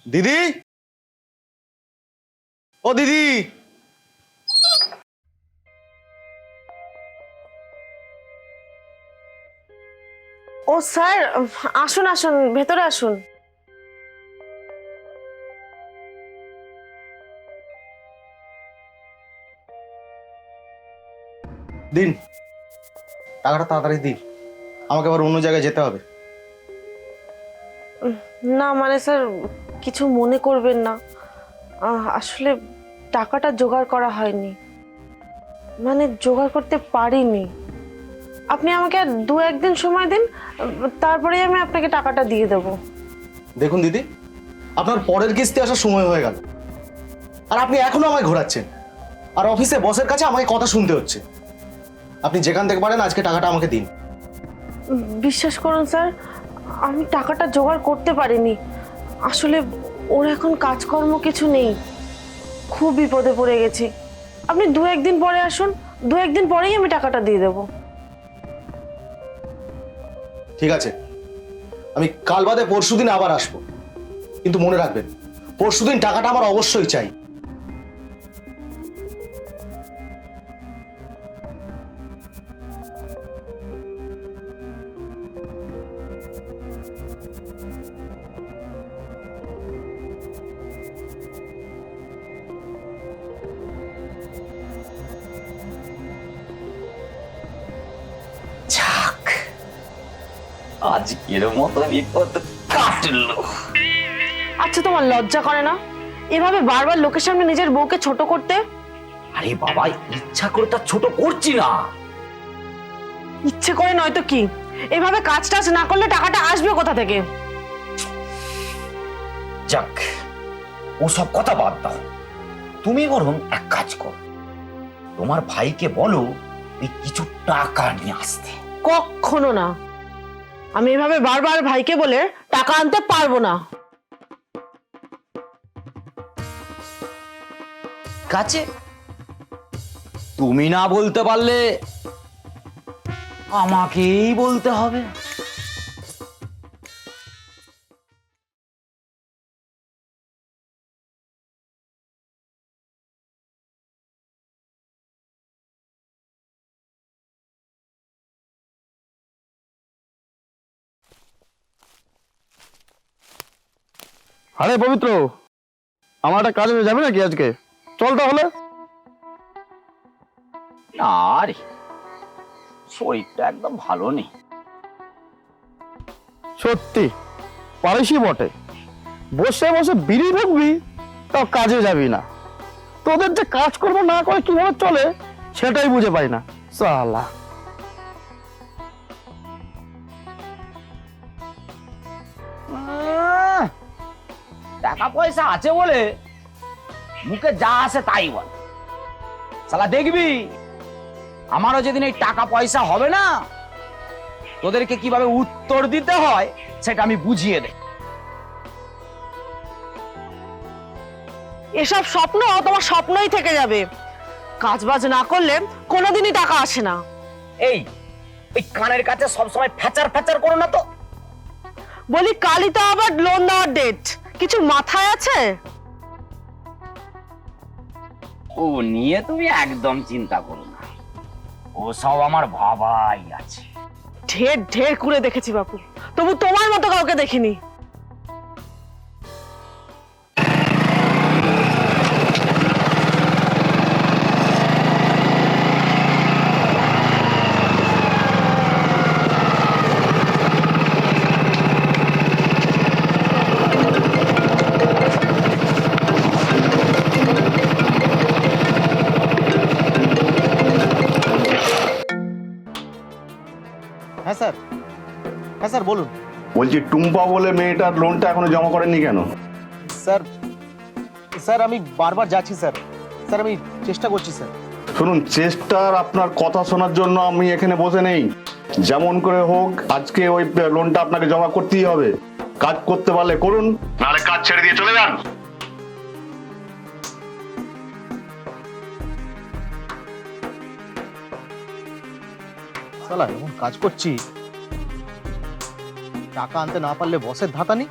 দিদি, ও দিদি। ও স্যার, আসুন আসুন, ভেতরে আসুন। দিন, টাকাটা তাড়াতাড়ি দিন, আমাকে আবার অন্য জায়গায় যেতে হবে। না মানে স্যার, কিছু মনে করবেন না, আসলে টাকাটা জোগাড় করা হয়নি, মানে জোগাড় করতে পারিনি। আপনি আমাকে আর দু একদিন সময় দিন, তারপরেই আমি আপনাকে টাকাটা দিয়ে দেবো। দেখুন দিদি, আপনার পরের কিস্তি আসার সময় হয়ে গেল, আর আপনি এখনো আমায় ঘোরাচ্ছেন, আর অফিসে বসের কাছে আমাকে কথা শুনতে হচ্ছে। আপনি যেখান থেকে পারেন আজকে টাকাটা আমাকে দিন। বিশ্বাস করুন স্যার, আমি টাকাটা জোগাড় করতে পারিনি। আসলে ওর এখন কাজকর্ম কিছু নেই, খুব বিপদে পড়ে গেছি। আপনি দু একদিন পরে আসুন, দু একদিন পরেই আমি টাকাটা দিয়ে দেবো। ঠিক আছে, আমি কাল বাদে পরশুদিন আবার আসবো, কিন্তু মনে রাখবেন পরশুদিন টাকাটা আমার অবশ্যই চাই। যাক, আজকের মতো বিপদ কাটলো। আচ্ছা, তোমার লজ্জা করে না এভাবে বারবার লোকের সামনে নিজের বউকে ছোট করতে? আরে বাবা, ইচ্ছা করে তা ছোট করছি না। ইচ্ছে করে নয়তো কি? এভাবে কাজ টাজ না করলে টাকাটা আসবে কোথা থেকে? যাক, ওসব কথা বাদ দাও। তুমি বরং এক কাজ করো, তোমার ভাইকে বলো ওই কিছু টাকা নিয়ে আসতে। কখনো না, আমি এভাবে বারবার ভাইকে বলে টাকা আনতে পারবো না। কাছে তুমি না বলতে পারলে আমাকেই বলতে হবে। আরে পবিত্র, আমার একটা কাজ হয়ে যাবে নাকি আজকে? চল তাহলে। না রে, শরীরটা একদম ভালো নেই। সত্যি পারিসই বটে, বসে বসে বিড়ি ঢুকবি, তাও কাজে যাবি না। তোদের যে কাজ করবো না করে কিভাবে চলে সেটাই বুঝে পাই না সালা। টাকা পয়সা আছে বলে মুখে যা আসে তাই বল। শালা দেখবি, আমারও যেদিন এই টাকা পয়সা হবে না, তোদেরকে কিভাবে উত্তর দিতে হয় সেটা আমি বুঝিয়ে দেব। এসব স্বপ্ন তোমার স্বপ্নই থেকে যাবে, কাজ বাজ না করলে কোনোদিনই টাকা আসে না। এই ওই কানের কাছে সবসময় ফ্যাচার ফ্যাচার করো না তো। বলি কালই তো আবার লোন দেওয়ার ডেট, কিছু মাথায় আছে? ও নিয়ে তুমি একদম চিন্তা করো না, ও সব আমার ভাবাই আছে। ঢের ঢের করে দেখেছি বাপু, তবু তোমার মতো কাউকে দেখিনি। হ্যাঁ স্যার, হ্যাঁ স্যার বলুন। বলছি টুম্পা বলে মেয়েটার লোনটা এখনো জমা করেননি কেন? স্যার, স্যার আমি বারবার যাচ্ছি স্যার, স্যার আমি চেষ্টা করছি স্যার। শুনুন, চেষ্টার আপনার কথা শোনার জন্য আমি এখানে বসে নেই। যেমন করে হোক আজকে ওই লোনটা আপনাকে জমা করতেই হবে। কাজ করতে পারলে করুন, নাহলে কাজ ছেড়ে দিয়ে চলে যান। শালা এমন কাজ করছি, টাকা আনতে না পারলে বসের ধাতানি,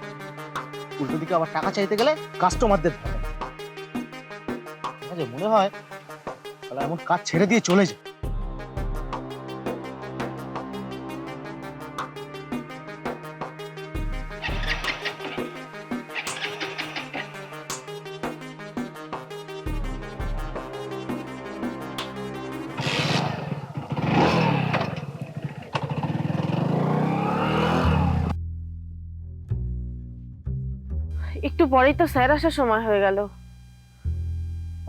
উল্টো দিকে আবার টাকা চাইতে গেলে কাস্টমারদের ধরে। মাঝে মনে হয় তাহলে এমন কাজ ছেড়ে দিয়ে চলে যায়। একটু পরেই তো স্যার আসার সময় হয়ে গেল,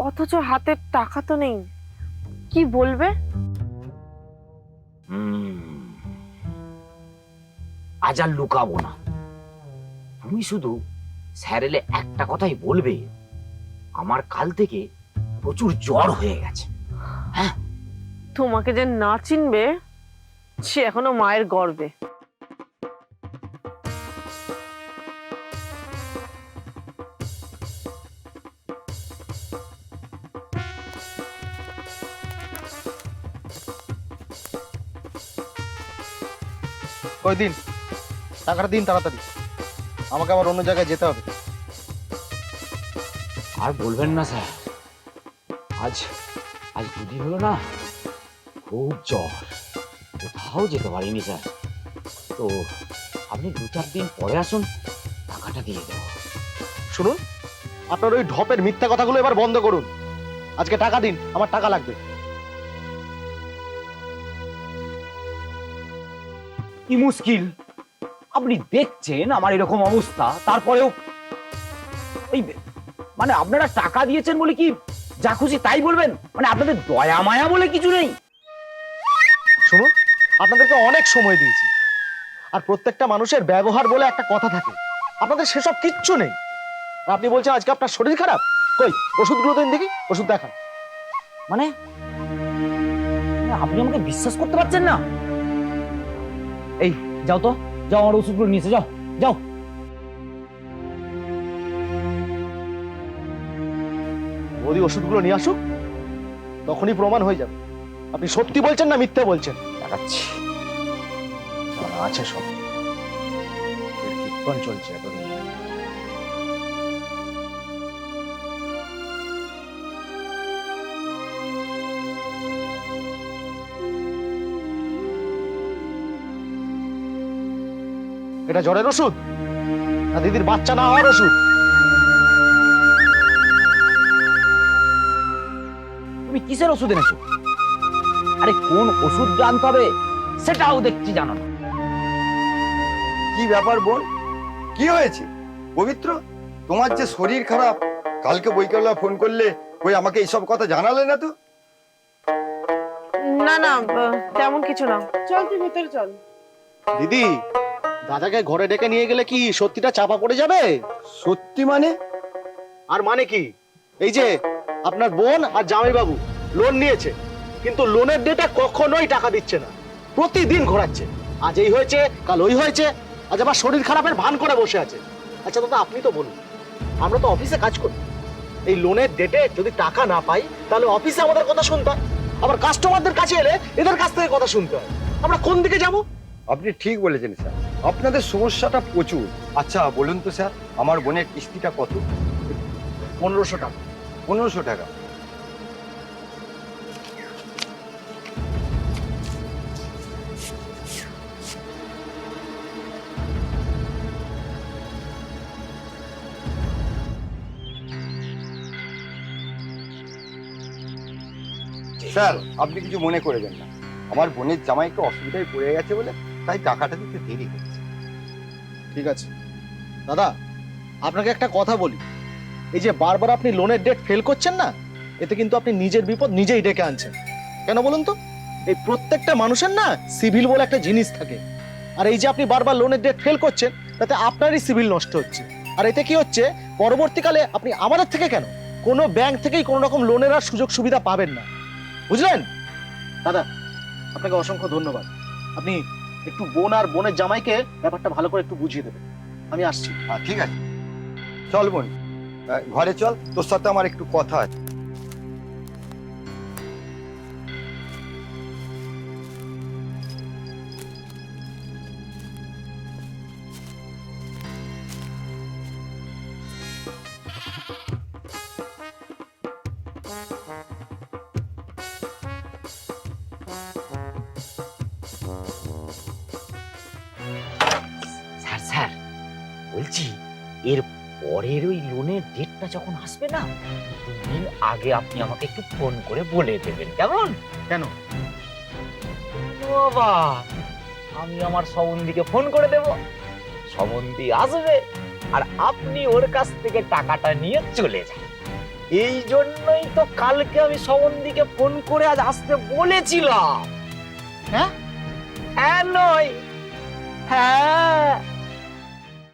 অথচ হাতে টাকা তো নেই। কি বলবে? আজ আর লুকাবো না, তুমি শুধু স্যার এলে একটা কথাই বলবে, আমার কাল থেকে প্রচুর জ্বর হয়ে গেছে। হ্যাঁ, তোমাকে যে না চিনবে সে এখনো মায়ের গর্বে। ওই দিন টাকাটা দিন তাড়াতাড়ি, আমাকে আবার অন্য জায়গায় যেতে হবে। আর বলবেন না স্যার, আজ আজ দুদিন হলো না, খুব জ্বর, কোথাও যেতে পারিনি স্যার। তো আপনি 2-4 দিন পরে আসুন, টাকাটা দিয়ে দেবো। শুনুন, আপনার ওই ঢপের মিথ্যা কথাগুলো এবার বন্ধ করুন। আজকে টাকা দিন, আমার টাকা লাগবে। কি মুশকিল, আপনি দেখছেন আমার এরকম অবস্থা, তারপরেও ওই মানে আপনারা টাকা দিয়েছেন বলে কি যা খুশি তাই বলবেন? মানে আপনাদের দয়া মায়া বলে কিছু নেই? শুনুন, আপনাদেরকে অনেক সময় দিয়েছি, আর প্রত্যেকটা মানুষের ব্যবহার বলে একটা কথা থাকে, আপনাদের সেসব কিচ্ছু নেই। আর আপনি বলছেন আজকে আপনার শরীর খারাপ, কই ওষুধগুলো দিন দেখি, ওষুধ দেখান। মানে মানে আপনি আমাকে বিশ্বাস করতে পারছেন না? এই যাও তো, যাও আমার ওষুধগুলো নিয়ে এসে যাও, যাও। ওই ওষুধগুলো নিয়ে আসুক, তখনই প্রমাণ হয়ে যাবে আপনি সত্যি বলছেন না মিথ্যা বলছেন। দেখাচ্ছি। আছে সব কীর্তন চলছে এতদিন। এটা জ্বরের ওষুধ না দিদির বাচ্চা না হওয়ার ওষুধ? তুমি কিসের ওষুধ এনেছো? আরে কোন ওষুধ জানতে হবে সেটাও দেখছি জানো না। কি ব্যাপার বোন, কি হয়েছে? পবিত্র, তোমার যে শরীর খারাপ, কালকে বৈকালবেলা ফোন করলে ওই আমাকে এইসব কথা জানালে না তো? না না, তেমন কিছু না। চল তুই ভেতরে চল। দিদি, দাদাকে ঘরে ডেকে নিয়ে গেলে কি সত্যিটা চাপা পড়ে যাবে? সত্যি মানে? আর মানে কি, এই যে আপনার বোন আর জামাইবাবু লোন নিয়েছে, কিন্তু লোনের ডেটা কখনোই টাকা দিচ্ছে না, প্রতিদিন ঘোরাচ্ছে। আজ এই হয়েছে, কাল ওই হয়েছে, আজ আবার শরীর খারাপের ভান করে বসে আছে। আচ্ছা দাদা, আপনি তো বলুন, আমরা তো অফিসে কাজ করি, এই লোনের ডেটে যদি টাকা না পাই তাহলে অফিসে আমাদের কথা শুনতে হয়, আবার কাস্টমারদের কাছে এলে এদের কাছ থেকে কথা শুনতে হয়। আমরা কোন দিকে যাব? আপনি ঠিক বলেছেন স্যার, আপনাদের সমস্যাটা প্রচুর। আচ্ছা বলুন তো স্যার, আমার বোনের কিস্তিটা কত? 1500 টাকা। 1500 টাকা? স্যার আপনি কিছু মনে করবেন না, আমার বোনের জামাই একটু অসুবিধায় পড়ে গেছে বলে তাই টাকাটা দিতে দেরি হচ্ছে। ঠিক আছে দাদা, আপনাকে একটা কথা বলি, এই যে বারবার আপনি লোনের ডেট ফেল করছেন না, এতে কিন্তু আপনি নিজের বিপদ নিজেই ডেকে আনছেন। কেন বলুন তো? এই প্রত্যেকটা মানুষের না সিভিল বলে একটা জিনিস থাকে, আর এই যে আপনি বারবার লোনের ডেট ফেল করছেন তাতে আপনারই সিভিল নষ্ট হচ্ছে। আর এতে কি হচ্ছে, পরবর্তীকালে আপনি আমাদের থেকে কেন, কোনো ব্যাংক থেকেই কোনো রকম লোনের আর সুযোগ সুবিধা পাবেন না, বুঝলেন? দাদা, আপনাকে অসংখ্য ধন্যবাদ। আপনি একটু বোন আর বোনের জামাইকে ব্যাপারটা ভালো করে একটু বুঝিয়ে দেবেন। আমি আসছি। ঠিক আছে, চল বোন, ঘরে চল, তোর সাথে আমার একটু কথা আছে। স্যার স্যার বলছি এর পরের ওই লোনের ডেটটা যখন আসবে না, 2 দিন আগে আপনি আমাকে একটু ফোন করে বলে দেবেন, কেমন? কেন? বাবা, আমি আমার সমন্দিকে ফোন করে দেব, সমন্দি আসবে আর আপনি ওর কাছ থেকে টাকাটা নিয়ে চলে যান। এই জন্যই তো কালকে আমি সমন্দিকে ফোন করে আজ আসতে বলেছিলাম। হ্যাঁ, হ্যাঁ নয়, হ্যাঁ।